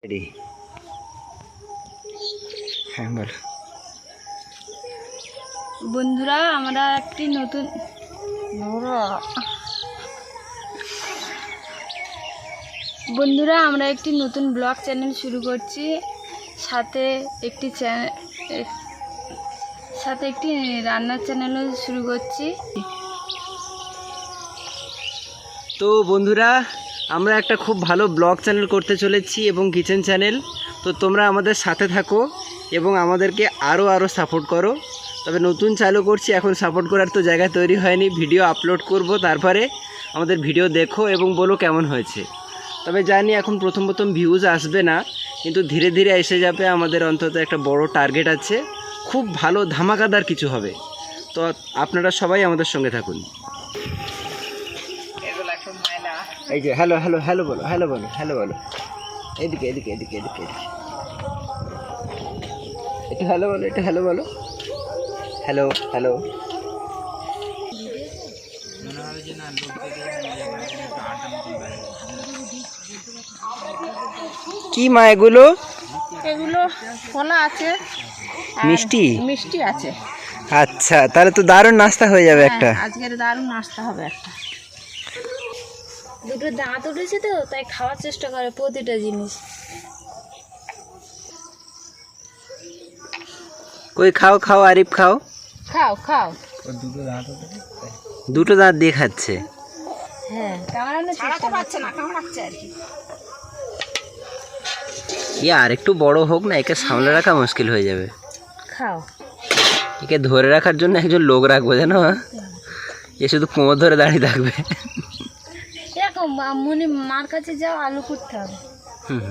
Ready. হ্যাঁ বল। বন্ধুরা আমরা একটি নতুন ব্লগ চ্যানেল শুরু করছি, সাথে একটি রান্নার চ্যানেলও শুরু করছি। তো বন্ধুরা, আমরা একটা খুব ভালো ব্লগ চ্যানেল করতে চলেছি এবং কিচেন চ্যানেল। তো তোমরা আমাদের সাথে থাকো এবং আমাদেরকে আরও সাপোর্ট করো। তবে নতুন চালু করছি, এখন সাপোর্ট করার তো জায়গা তৈরি হয়নি। ভিডিও আপলোড করব, তারপরে আমাদের ভিডিও দেখো এবং বলো কেমন হয়েছে। তবে জানি এখন প্রথম ভিউজ আসবে না, কিন্তু ধীরে ধীরে এসে যাবে। আমাদের অন্তত একটা বড় টার্গেট আছে, খুব ভালো ধামাকাদার কিছু হবে। তো আপনারা সবাই আমাদের সঙ্গে থাকুন। এই যে হ্যালো হ্যালো হ্যালো বলো, হ্যালো বলো, হ্যালো বলো। এদিকে এদিকে এদিকে এদিকে এদিকে একটু হ্যালো বলো, একটু হ্যালো বলো। Hello hello. কি মা এগুলো? এগুলো কলা আছে, মিষ্টি মিষ্টি আছে। আচ্ছা, তাহলে তো দারুণ নাস্তা হয়ে যাবে একটা। আজকের দারুণ নাস্তা হবে একটা। দুটো দাঁত উঠেছে তো, তাই খাওয়ার চেষ্টা করে প্রতিটা জিনিস। কই খাও খাও, আরিফ খাও। খাও খাও। দুটো দাঁত দিয়ে খাচ্ছে। হ্যাঁ, কামড়ানো ছাড়াতে পারছে না, কামড়াচ্ছে আর কি। আর একটু বড় হোক না, একে সামলে রাখা মুশকিল হয়ে যাবে। খাও। একে ধরে রাখার জন্য একজন লোক রাখবো, জানো? এ শুধু কোমর ধরে দাঁড়িয়ে থাকবে। এরকম মনে মার কাছে যাও, আলু করতে হবে। হুম।